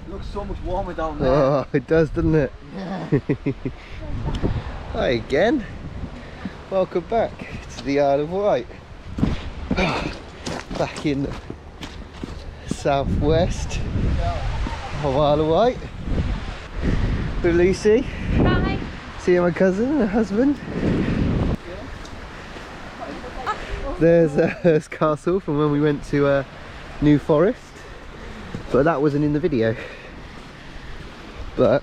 It looks so much warmer down there. Oh, it does, doesn't it? Yeah. Hi again. Welcome back to the Isle of Wight. Back in the southwest of Isle of Wight with Lucy. Hi. See my cousin and her husband. There's Hurst Castle from when we went to New Forest, but that wasn't in the video. But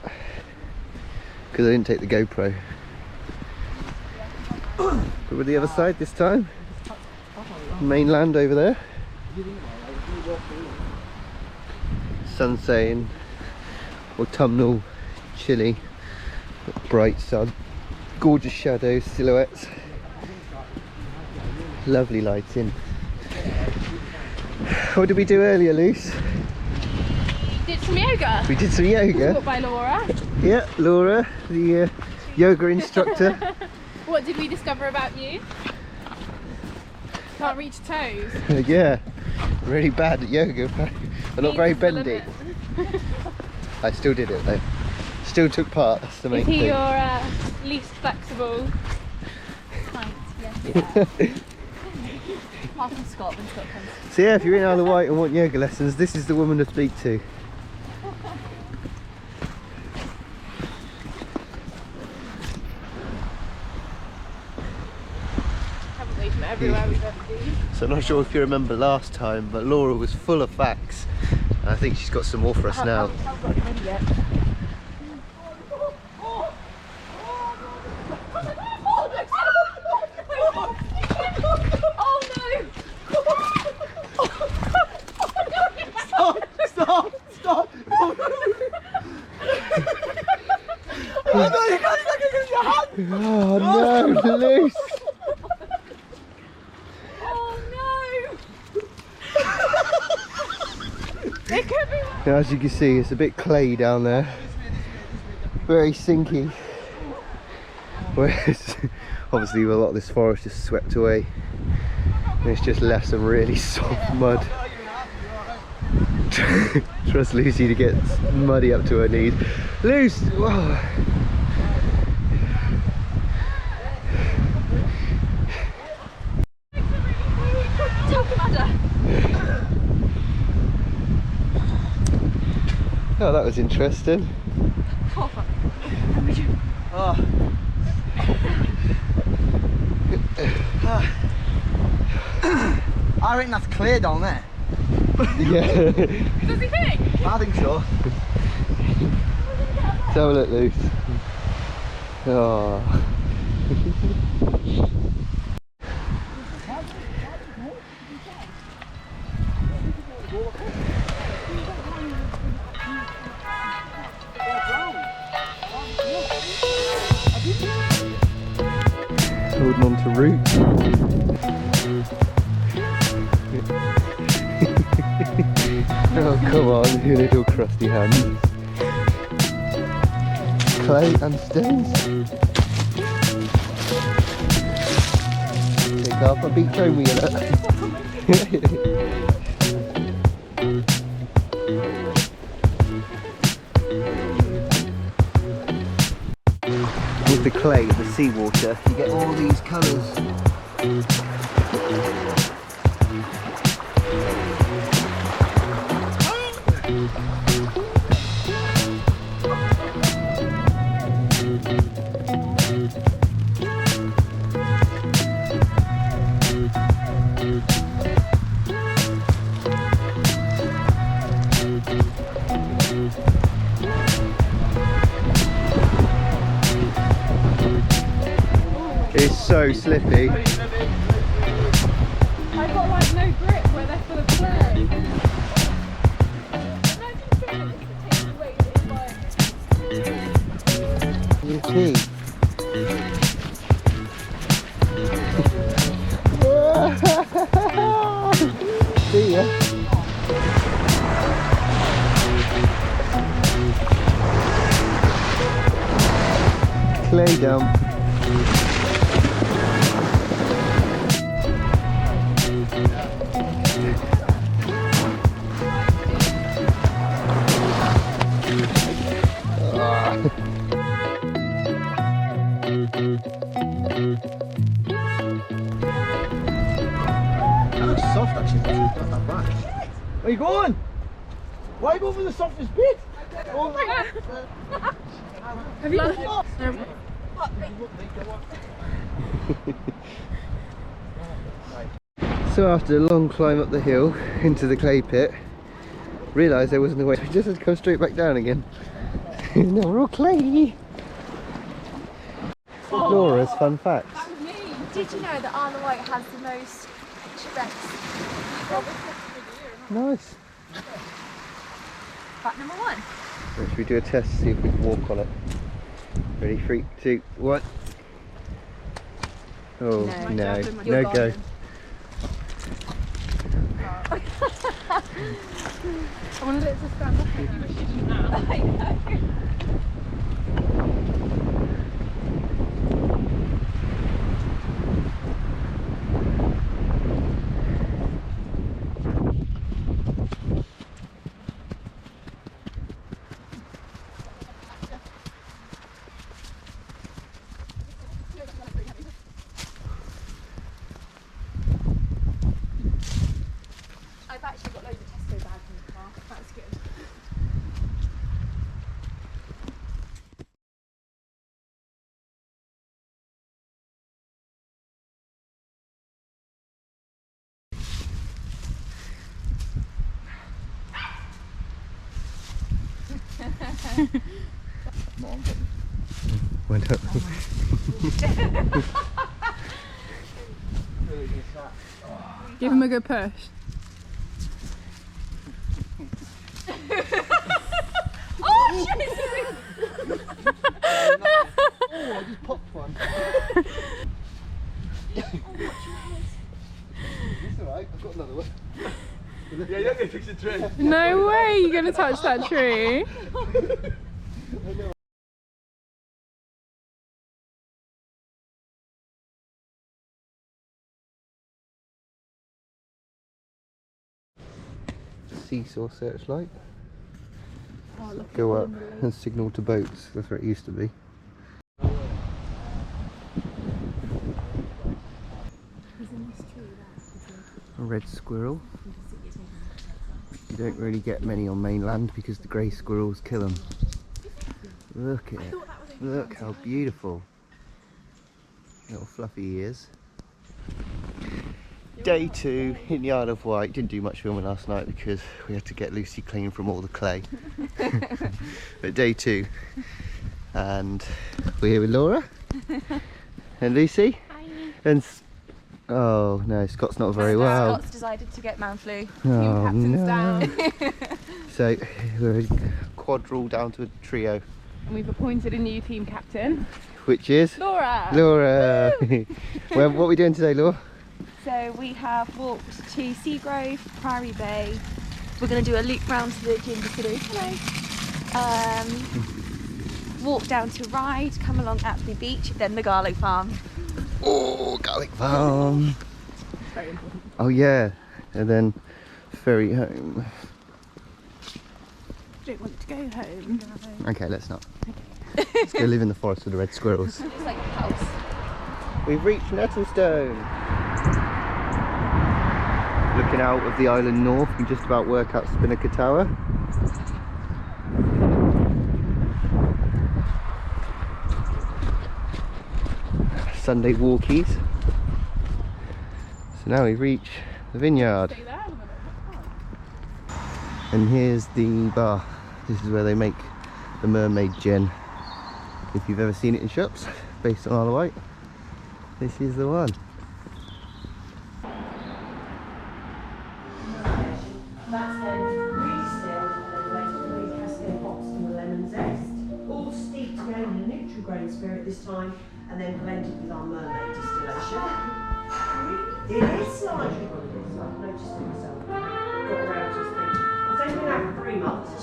because I didn't take the GoPro. But we're the other side this time. Mainland over there. Sun setting, autumnal, chilly, bright sun, gorgeous shadows, silhouettes, lovely lighting. What did we do earlier, Luce? Did some yoga. We did some yoga. Taught by Laura. Yeah, Laura, the yoga instructor. What did we discover about you? Can't reach toes. Yeah, really bad at yoga. I'm not very bendy. I still did it though. Still took part. That's the main Is he thing. your least flexible height? Yes. Apart from Scotland, Scotland. So yeah, if you're in Isle of Wight and want yoga lessons, this is the woman to speak to. Haven't we from everywhere we've ever been? So I'm not sure if you remember last time, but Laura was full of facts. And I think she's got some more for us now. I haven't got him in yet. Oh no! Stop! Stop! Oh no, you can't get it in your hand! Oh no, Luce! Oh no! It could be. Now, as you can see, it's a bit clay down there. Very sinky. Whereas, obviously, a lot of this forest is swept away. And it's just left some really soft mud. Trust Lucy to get muddy up to her knees. Luce! Whoa. Oh, that was interesting. Oh. I reckon that's clear down there. Yeah. Does he think? I think so. Let's have a look, Luce. Oh. Holding on to roots. Oh, come on, you little crusty hands. Clay and stones. Take off a big chrome wheel. With the clay, the seawater, you get all these colours. It's so slippy. I've got like no grip where they're full of clay. Imagine trying to take the weight in Your tea. See ya. Clay dump. Where you going? Why go for the softest bit? Oh my god! Have you So after a long climb up the hill into the clay pit, realised there wasn't a way. We just had to come straight back down again. Now we're all clay. Laura's fun facts. Did you know that Isle of Wight has the most shipwrecks? Nice. Fact number 1. Should we do a test to see if we can walk on it? Ready, 3, 2, 1. Oh no, no go. I wanted it to stand up and you wish you didn't have. I know. I've actually got loads of Tesco bags in the car. That's good. Went up. Give him a good push. Oh shit! Oh, I just popped one. It's alright, I've got another one. Yeah, you're gonna fix the tree. No way you're gonna touch that tree. Seesaw searchlight. Go up and signal to boats. That's where it used to be. A red squirrel. You don't really get many on mainland because the grey squirrels kill them. Look at it. Look how beautiful. Little fluffy ears. Day 2 in the Isle of Wight. Didn't do much filming last night because we had to get Lucy clean from all the clay. But day 2, and we're here with Laura and Lucy. Hi. And oh no, Scott's not very well. Scott's decided to get man flu. Oh, Captain's no. down. So we're a quadrille down to a trio, And we've appointed a new team captain, which is Laura. Laura. Well, what are we doing today, Laura? So we have walked to Seagrove, Priory Bay. We're going to do a loop round to the gin distillery. Hello. Walk down to Ryde, come along Apsley Beach, then the Garlic Farm. Oh, garlic farm. Oh yeah, and then ferry home. Don't want to go home. Okay, let's not. Let's go live in the forest with the red squirrels. It's like a house. We've reached Nettlestone. Looking out of the island north, you can just about work out Spinnaker Tower. Sunday walkies. So now we've reached the vineyard. Stay there. And here's the bar. This is where they make the mermaid gin. If you've ever seen it in shops, based on Isle of Wight, this is the one. That's then re-distilled and then later re-cascade hops and lemon zest. All steeped again in a neutral grain spirit this time and then blended with our mermaid distillation. It is slightly what it is, I've noticed it myself. Got around to think. It's only been out for 3 months.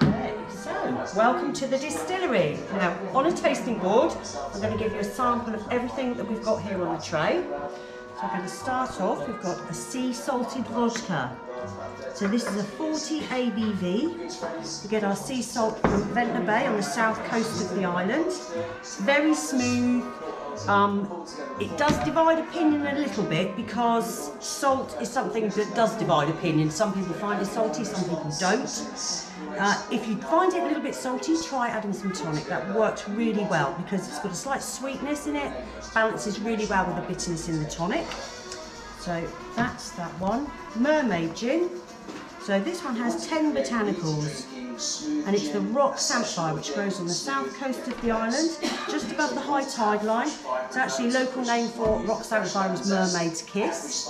Okay, so welcome to the distillery. Now, on a tasting board, I'm going to give you a sample of everything that we've got here on the tray. So I'm going to start off, we've got a sea salted vodka. So this is a 40 ABV. We get our sea salt from Ventnor Bay on the south coast of the island. Very smooth, It does divide opinion a little bit because salt is something that does divide opinion. Some people find it salty, some people don't. If you find it a little bit salty, try adding some tonic. That works really well because it's got a slight sweetness in it, balances really well with the bitterness in the tonic. So that's that one. Mermaid gin. So this one has 10 botanicals, and it's the rock samphire, which grows on the south coast of the island, just above the high tide line. It's actually a local name for rock samphire is mermaid's kiss.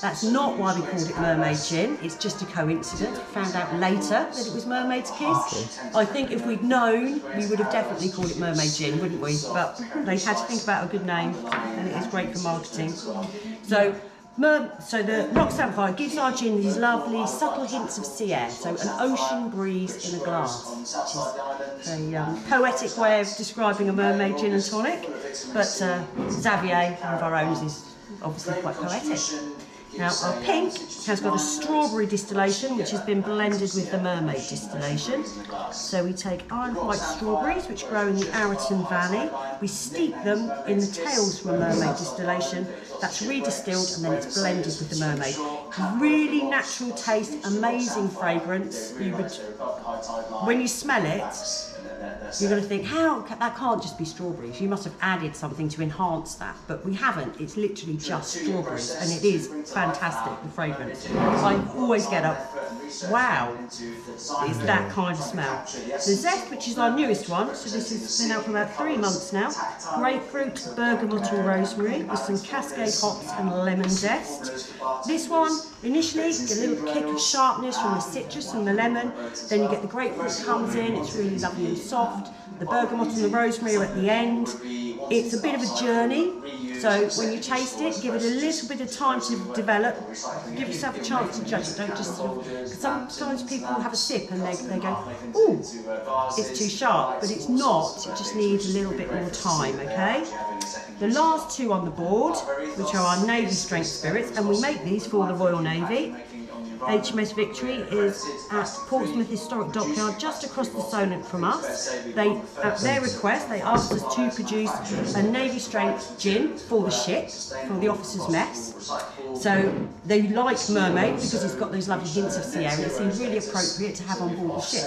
That's not why we called it mermaid gin, it's just a coincidence. We found out later that it was mermaid's kiss. I think if we'd known, we would have definitely called it mermaid gin, wouldn't we? But they had to think about a good name, and it is great for marketing. So the rock samphire gives our gin these lovely subtle hints of sea air, so an ocean breeze in a glass, which is a poetic way of describing a mermaid gin and tonic, but Xavier, one of our owners, is obviously quite poetic. Now our pink has got a strawberry distillation which has been blended with the mermaid distillation. So we take Isle of Wight strawberries which grow in the Arraton Valley, we steep them in the tails from a mermaid distillation, that's redistilled and then it's blended with the mermaid. Really natural taste, amazing fragrance. When you smell it, you're going to think, that can't just be strawberries, you must have added something to enhance that, but we haven't, it's literally just strawberries, and it is fantastic, the fragrance. I always get up, wow, it's that kind of smell. The zest, which is our newest one, so this has been out for about 3 months now, grapefruit, bergamot and rosemary, with some cascade hops and lemon zest. This one, initially, you get a little kick of sharpness from the citrus and the lemon, then you get the grapefruit comes in, it's really lovely and soft, the bergamot and the rosemary are at the end. It's a bit of a journey, so when you taste it, give it a little bit of time to develop, give yourself a chance to judge it, don't just sort of, because sometimes people have a sip and they go, ooh, it's too sharp, but it's not, it just needs a little bit more time, okay? The last two on the board, which are our Navy strength spirits, and we make these for the Royal Navy. HMS Victory is at Portsmouth Historic Dockyard, just across the Solent from us. They, at their request, they asked us to produce a Navy strength gin for the ship, for the officers' mess. So they like mermaid because it's got those lovely hints of sea air, and it seems really appropriate to have on board the ship.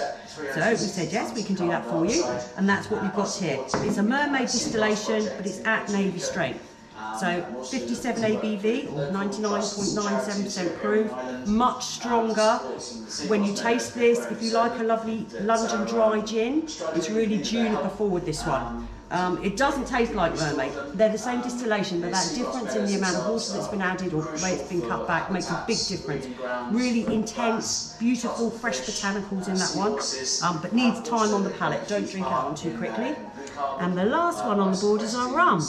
So we said, yes, we can do that for you, and that's what we've got here. It's a mermaid distillation, but it's at Navy strength. So 57 ABV, or 99.97% proof, much stronger. When you taste this, if you like a lovely London dry gin, it's really juniper forward, this one. It doesn't taste like mermaid. They're the same distillation, but that difference in the amount of water that's been added or the way it's been cut back makes a big difference. Really intense, beautiful, fresh botanicals in that one, but needs time on the palate. Don't drink it on too quickly. And the last one on the board is our rum.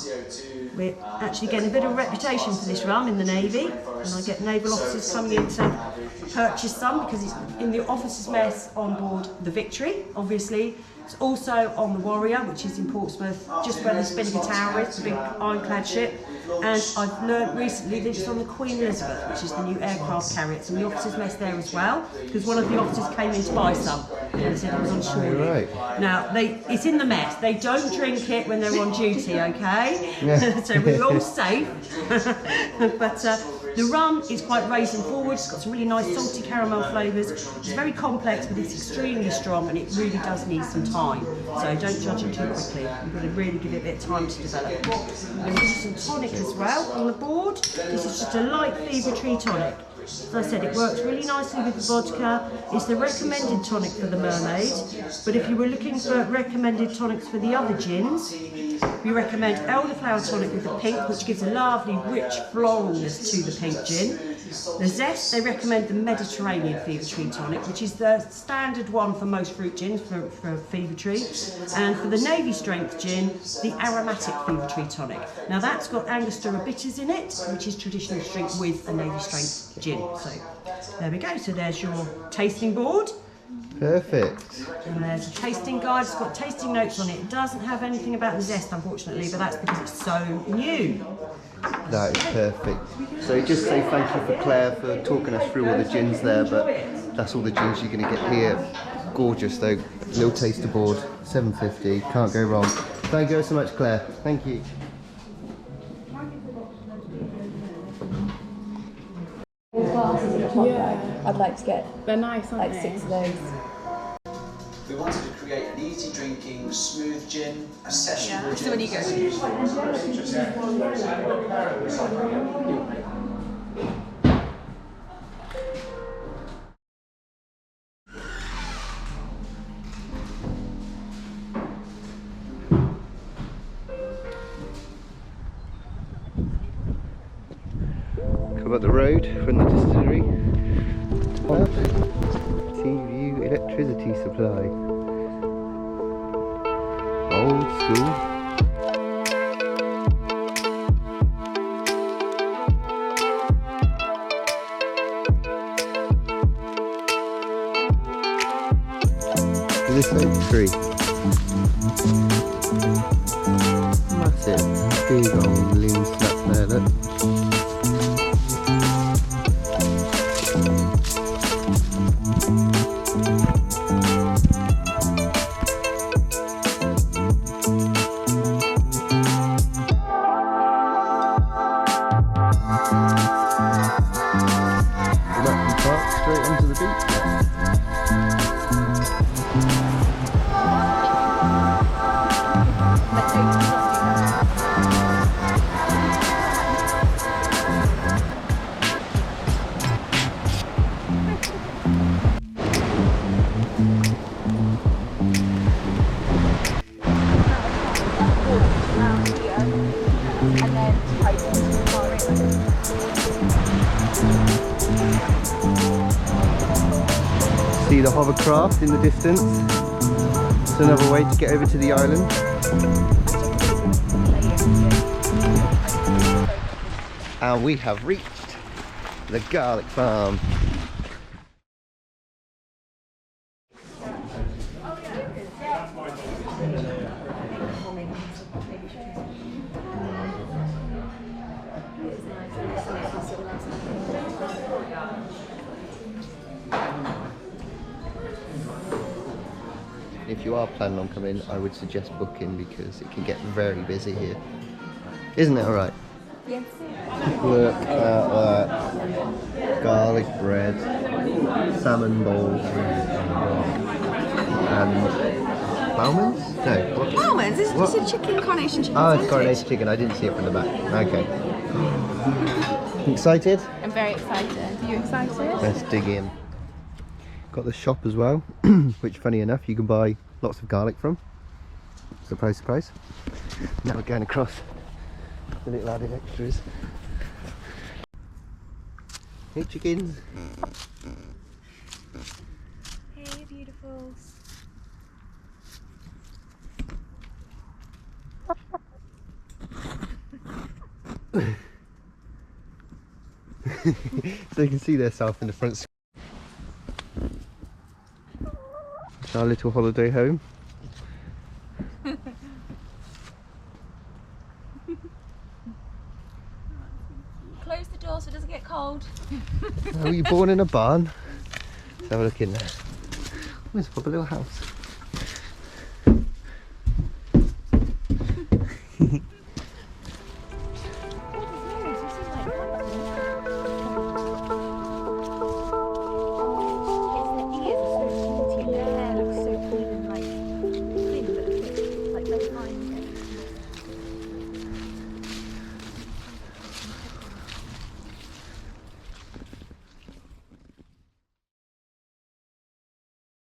We're actually getting a bit of a reputation for this rum in the Navy, and I get naval officers coming in to purchase some because it's in the officers' mess on board the Victory, obviously. It's also on the Warrior, which is in Portsmouth, just where the Spinnaker Tower is, the big ironclad ship. And I've learned recently that it's on the Queen Elizabeth, which is the new aircraft carrier. It's in the officers' mess there as well, because one of the officers came in to buy some and said it was on shore. Right. Now, it's in the mess. They don't drink it when they're on duty, okay? Yeah. So we're all safe. But the rum is quite raisin forward. It's got some really nice salty caramel flavours. It's very complex, but it's extremely strong, and it really does need some time. So don't judge it too quickly. You've got to really give it a bit of time to develop. I'm going to use some tonic as well on the board. This is just a light fever tree tonic. As I said, it works really nicely with the vodka. It's the recommended tonic for the mermaid, but if you were looking for recommended tonics for the other gins, we recommend elderflower tonic with the pink, which gives a lovely rich floralness to the pink gin. The zest, they recommend the Mediterranean fever tree tonic, which is the standard one for most fruit gins for fever tree. And for the Navy strength gin, the aromatic fever tree tonic. Now that's got Angostura bitters in it, which is traditional drink with a Navy strength gin. So there we go. So there's your tasting board. Perfect. And there's a tasting guide. It's got tasting notes on it. It doesn't have anything about the zest, unfortunately, but that's because it's so new. That is perfect. So just say thank you for Claire for talking us through all the gins there, but that's all the gins you're going to get here. Gorgeous though. Little taster board, $7.50. Can't go wrong. Thank you so much, Claire. Thank you. pot Yeah. bag. I'd like to get They're nice, aren't like they? 6 of those. We wanted to create an easy drinking, smooth gin, accessible So when you go. Come up the road from the distillery. Sea-View electricity supply. Old school. This oak tree. Massive, big old limb snap there, look. Straight onto the beach. See the hovercraft in the distance. It's another way to get over to the island. And we have reached the garlic farm. If you are planning on coming, I would suggest booking because it can get very busy here. Isn't it alright? Yes. Look at that. Garlic bread, salmon balls, and almonds? No. What? Almonds? This What? is a chicken, coronation chicken. Oh, it's sandwich. coronation chicken. I didn't see it from the back. Okay. Excited? I'm very excited. Are you excited? Let's dig in. Got the shop as well, which funny enough you can buy lots of garlic from. Surprise, surprise. Now we're going across the little added extras. Hey chickens. Hey beautifuls. So you can see themselves in the front. It's our little holiday home. Close the door so it doesn't get cold. Oh, were you born in a barn? Let's have a look in there. Let's pop a little house.